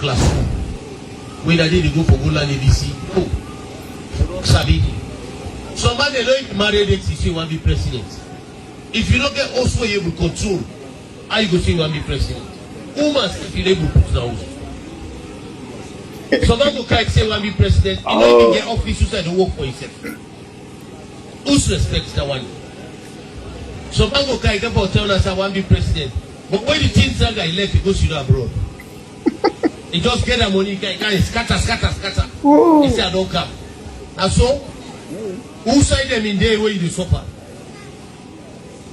class. When I did go for Golan APC, oh, Sabi. Somebody don't marry next you say you want to be president. If you don't get also able to control, how you go say you want to be president? Who must if you able to put down? Somebody go say you want to be president, you don't even get office, you say don't work for yourself. Who's respects that one? Somebody go tell us I want to be president. But when the things that guy left, he goes to abroad. He just get the money, guy scatter. He say I don't come. And so, who side them in there where you suffer?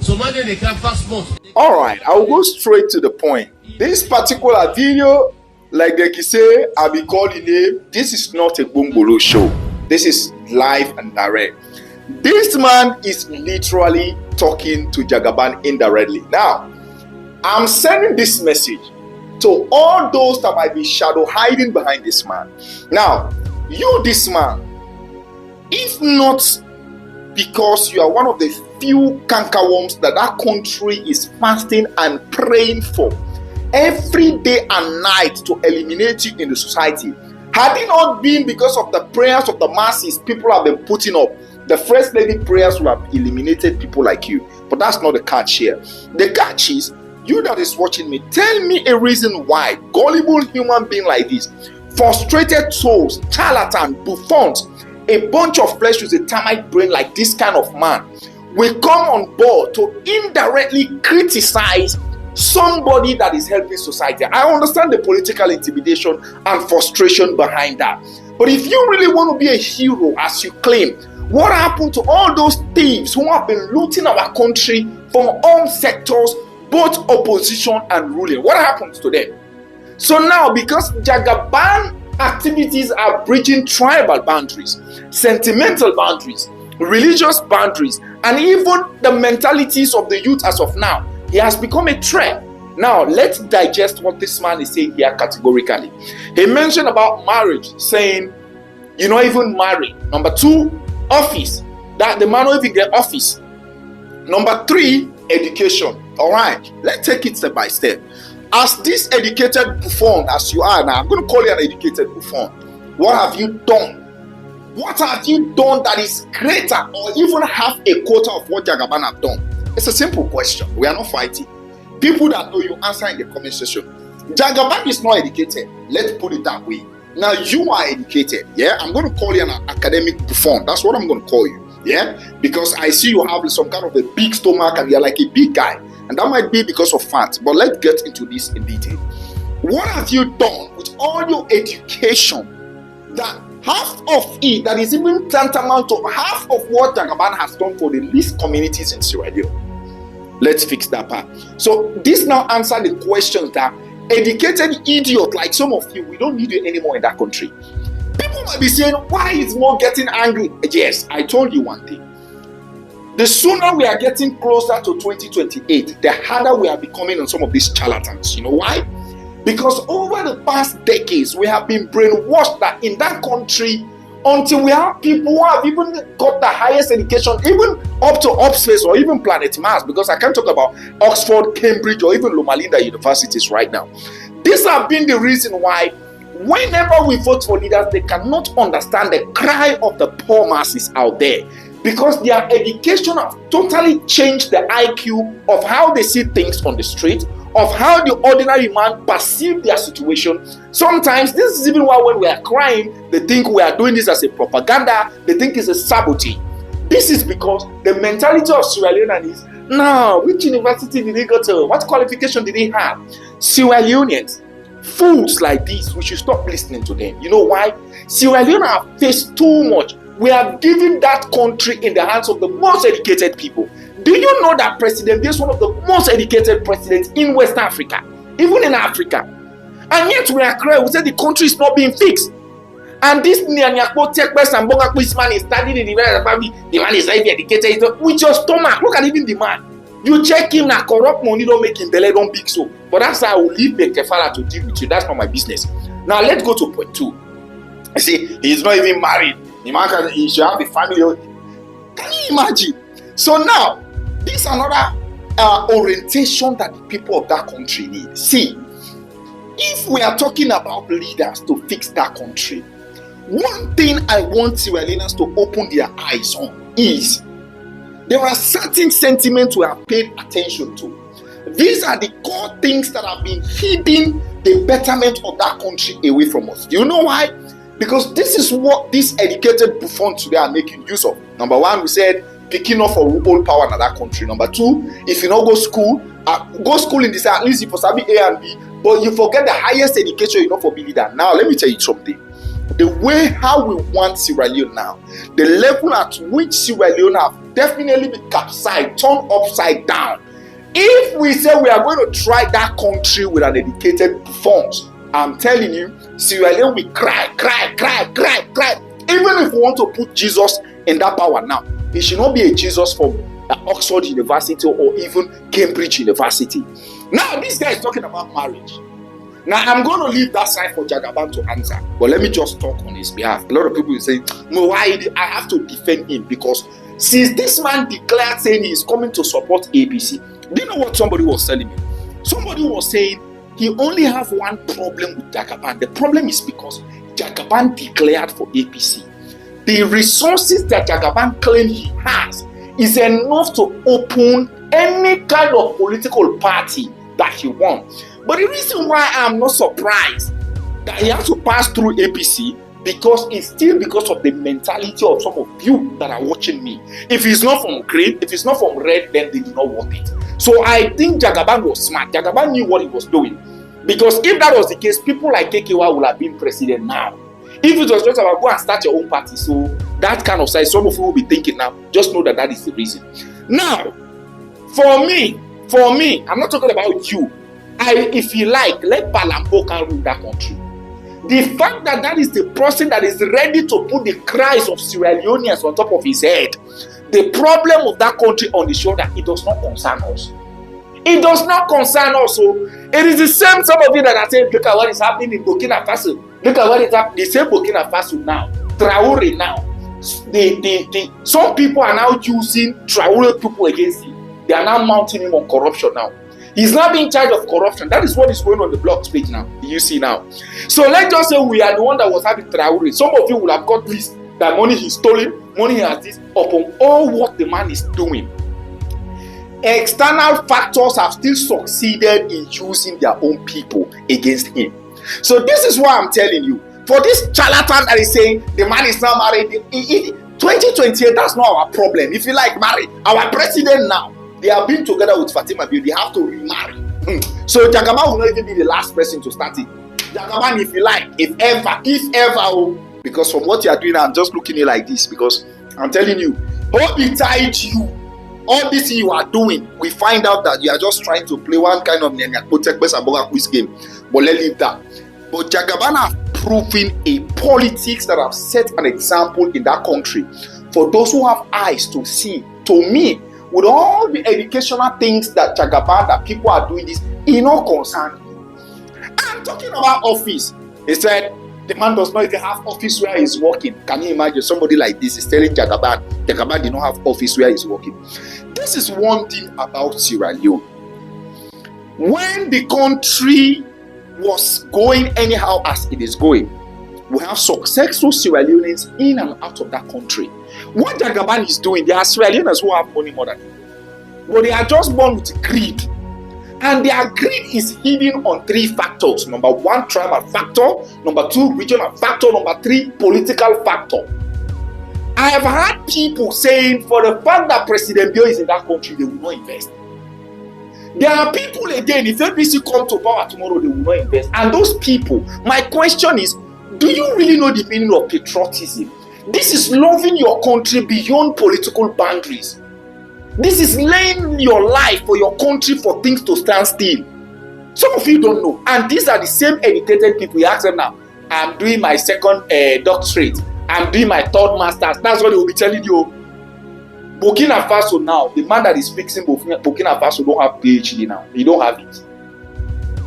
Somebody they can fast month. Alright, I'll go straight to the point. This particular video, like they can say, I'll be calling name. This is not a Bungolo show. This is live and direct. This man is literally talking to Jagaban indirectly. Now, I'm sending this message to all those that might be shadow hiding behind this man. Now, you, this man, if not because you are one of the few cankerworms that country is fasting and praying for every day and night to eliminate you in the society, had it not been because of the prayers of the masses people have been putting up, the First Lady prayers would have eliminated people like you. But that's not the catch here. The catch is, you that is watching me, tell me a reason why gullible human being like this, frustrated souls, charlatan, buffoons, a bunch of flesh with a termite brain like this kind of man will come on board to indirectly criticize somebody that is helping society. I understand the political intimidation and frustration behind that. But if you really want to be a hero as you claim, what happened to all those thieves who have been looting our country from all sectors, both opposition and ruling? What happens to them? So now, because Jagaban activities are breaching tribal boundaries, sentimental boundaries, religious boundaries, and even the mentalities of the youth as of now, he has become a threat. Now, let's digest what this man is saying here categorically. He mentioned about marriage, saying, you're not even married. Number 2, office. That the man will even get office. Number 3, education. All right, let's take it step by step. As this educated buffoon as you are now, I'm going to call you an educated buffoon. What have you done? What have you done that is greater or even half a quarter of what Jagaban have done? It's a simple question. We are not fighting. People that know, you answer in the comment section. Jagaban is not educated. Let's put it that way. Now you are educated. Yeah, I'm going to call you an academic buffoon. That's what I'm going to call you. Yeah, because I see you have some kind of a big stomach and you're like a big guy. And that might be because of fat. But let's get into this in detail. What have you done with all your education that half of it, that is even tantamount to half of what Jagaban has done for the least communities in Sierra Leone? Let's fix that part. So this now answers the questions that educated idiot like some of you, we don't need you anymore in that country. People might be saying, why is more getting angry? Yes, I told you one thing. The sooner we are getting closer to 2028, the harder we are becoming on some of these charlatans. You know why? Because over the past decades, we have been brainwashed that in that country, until we have people who have even got the highest education, even up to Oxford or even Planet Mars, because I can't talk about Oxford, Cambridge, or even Loma Linda universities right now. These have been the reason why whenever we vote for leaders, they cannot understand the cry of the poor masses out there, because their education has totally changed the IQ of how they see things on the street, of how the ordinary man perceives their situation. Sometimes this is even why when we are crying, they think we are doing this as a propaganda, they think it's a sabotage. This is because the mentality of Sierra Leoneans is, now, which university did he go to? What qualification did he have? Sierra Leoneans, fools like this, we should stop listening to them. You know why? Sierra Leone have faced too much. We have given that country in the hands of the most educated people. Do you know that President is one of the most educated presidents in West Africa, even in Africa? And yet we are crying, we say the country is not being fixed. And this Nyanyakpo Tekbes and Bongakpo man is studying in the family. The man is highly educated with your stomach. Look at even the man. You check him now, corrupt money don't make him belly don't big so. But that's how I will leave Bekefala to deal with you. That's not my business. Now let's go to point 2. I see he's not even married. He should have a family. Can you imagine? So now, this is another orientation that the people of that country need. See, if we are talking about leaders to fix that country, one thing I want Sierra Leoneans to open their eyes on is there are certain sentiments we have paid attention to. These are the core things that have been hiding the betterment of that country away from us. Do you know why? Because this is what these educated buffoons today are making use of. Number one, we said picking up for old power in that country. Number two, if you don't go school in this, at least you for sabi A and B, but you forget the highest education you know for be leader. Now, let me tell you something. The way how we want Sierra Leone now, the level at which Sierra Leone have definitely been capsized, turned upside down. If we say we are going to try that country with an educated performance, I'm telling you, Sierra Leone will cry. Even if we want to put Jesus in that power now, it should not be a Jesus from Oxford University or even Cambridge University. Now, this guy is talking about marriage. Now, I'm going to leave that side for Jagaban to answer, but let me just talk on his behalf. A lot of people will say, no, why I have to defend him? Because since this man declared saying he is coming to support APC, do you know what somebody was telling me? Somebody was saying he only have one problem with Jagaban. The problem is because Jagaban declared for APC. The resources that Jagaban claims he has is enough to open any kind of political party that he wants. But the reason why I'm not surprised that he has to pass through APC, because it's still because of the mentality of some of you that are watching me. If it's not from green, if it's not from red, then they do not want it. So I think Jagaban was smart. Jagaban knew what he was doing. Because if that was the case, people like Kekewa would have been president now. If it was just about go and start your own party, so that kind of size, some of you will be thinking now, just know that that is the reason. Now, for me, I'm not talking about you. If you like, let Balambo can rule that country. The fact that that is the person that is ready to put the cries of Sierra Leoneans on top of his head, the problem of that country on the shoulder, it does not concern us. It does not concern us. So it is the same some of you that are saying, look at what is happening in Burkina Faso. Look at what is happening. They say Burkina Faso now, Traore now. Some people are now using Traore people against him. They are now mounting him on corruption now. He's not being charged of corruption. That is what is going on the blog page now. You see now. So let's just say we are the one that was having Traore. Some of you will have got this, that money he's stolen, money he has this, upon all what the man is doing. External factors have still succeeded in using their own people against him. So this is why I'm telling you. For this charlatan that is saying the man is not married, 2028, that's not our problem. If you like marry, our president now, they have been together with Fatima Bio, they have to remarry. So Jagaban will not even be the last person to start it. Jagaban, if you like, if ever, because from what you are doing, I'm just looking at you like this, because I'm telling you, hold me tight, you. All this you are doing, we find out that you are just trying to play one kind of quiz game. But let's leave that. But Jagaban have proven a politics that have set an example in that country for those who have eyes to see. To me, with all the educational things that Jagaban, that people are doing this, it not concern. I'm talking about office. He said the man does not even have office where he's working. Can you imagine somebody like this is telling Jagaban did not have office where he's working? This is one thing about Sierra Leone. When the country was going anyhow as it is going, we have successful Sierra Leoneans in and out of that country. What Jagaban is doing, there are Sierra Leoneans who have money more than him, but they are just born with greed. And their greed is hidden on three factors. Number one, tribal factor. Number two, regional factor. Number three, political factor. I have heard people saying for the fact that President Bio is in that country, they will not invest. There are people again, if APC come to power tomorrow, they will not invest. And those people, my question is, do you really know the meaning of patriotism? This is loving your country beyond political boundaries. This is laying your life for your country for things to stand still. Some of you don't know. And these are the same educated people. You ask them now, I'm doing my second doctorate. I'm doing my third master's. That's what they will be telling you. Burkina Faso now, the man that is fixing Burkina Faso don't have PhD now. He don't have it.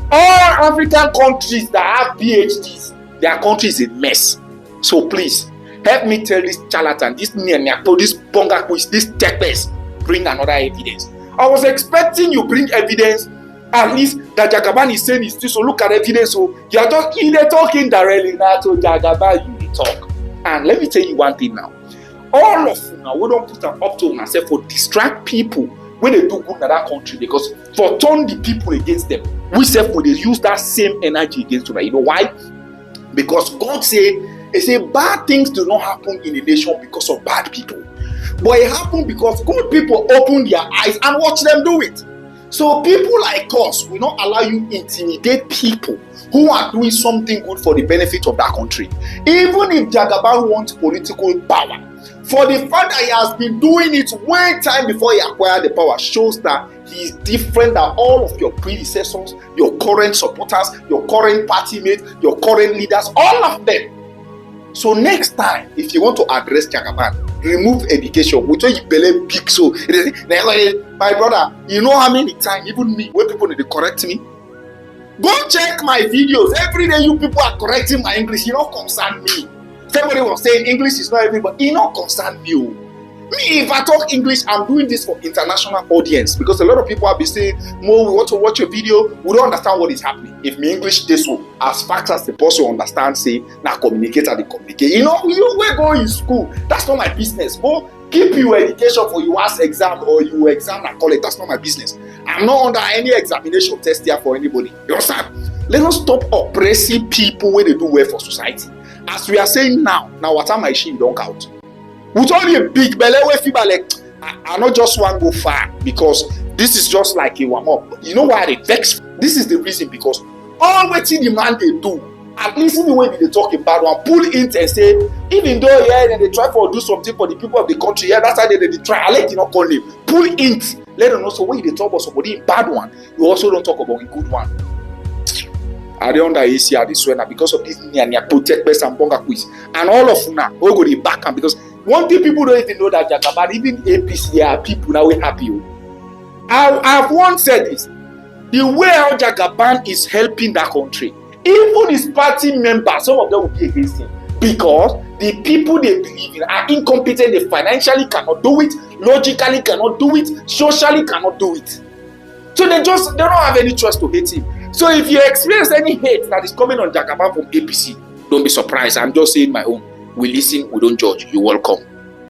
All African countries that have PhDs, their country is a mess. So please, help me tell this charlatan, this Nyanyako, this Bonga quiz, this techers, bring another evidence. I was expecting you bring evidence At least that Jagaban is saying is this. So look at evidence. So you're talking directly now to Jagaban. You talk. And let me tell you one thing now. All of you now, we don't put an up to ourselves for distract people when they do good in that country, because for turn the people against them, we say for they use that same energy against them. You know why? Because God say bad things do not happen in a nation because of bad people, but it happened because good people open their eyes and watch them do it. So people like us will not allow you intimidate people who are doing something good for the benefit of that country. Even if Jagaban wants political power, for the fact that he has been doing it way time before he acquired the power, shows that he is different than all of your predecessors, your current supporters, your current party mates, your current leaders, all of them. So next time, if you want to address Jagaban, remove education. We tell you believe big so. My brother, you know how many times, even me, when people need to correct me, go check my videos. Every day you people are correcting my English. You don't concern me. Somebody was saying English is not everybody. It don't concern you. Me, if I talk English, I'm doing this for international audience, because a lot of people have been saying, Mo, we want to watch your video. We don't understand what is happening. If me English this one, as fast as the person understand, say, now communicate and they communicate. You know, you will go in school. That's not my business. Go keep your education for you ask exam or you exam and call it. That's not my business. I'm not under any examination test here for anybody. You understand? Let us stop oppressing people when they do well for society. As we are saying now what time my shit don't count. With only a big belly where people like, I not just want to go far, because this is just like a warm up. You know why they vex? This is the reason, because all waiting the man they do, at least in the way they talk about one, pull in and say, even though they try to do something for the people of the country, that's how they try. I let you not call them. Pull in, let them know. So when they talk about somebody in bad one, you also don't talk about a good one. I don't under this way now because of this protect best and bonga quiz. And all of you now, we go the back and because one thing people don't even know that Jagaban, even APC are people now we happy. I've once said this. The way how Jagaban is helping that country, even his party members, some of them will be against him. Because the people they believe in are incompetent, they financially cannot do it, logically cannot do it, socially cannot do it. So they don't have any choice to hate him. So if you experience any hate that is coming on Jagaban from APC, don't be surprised. I'm just saying my own. We listen, we don't judge. You're welcome.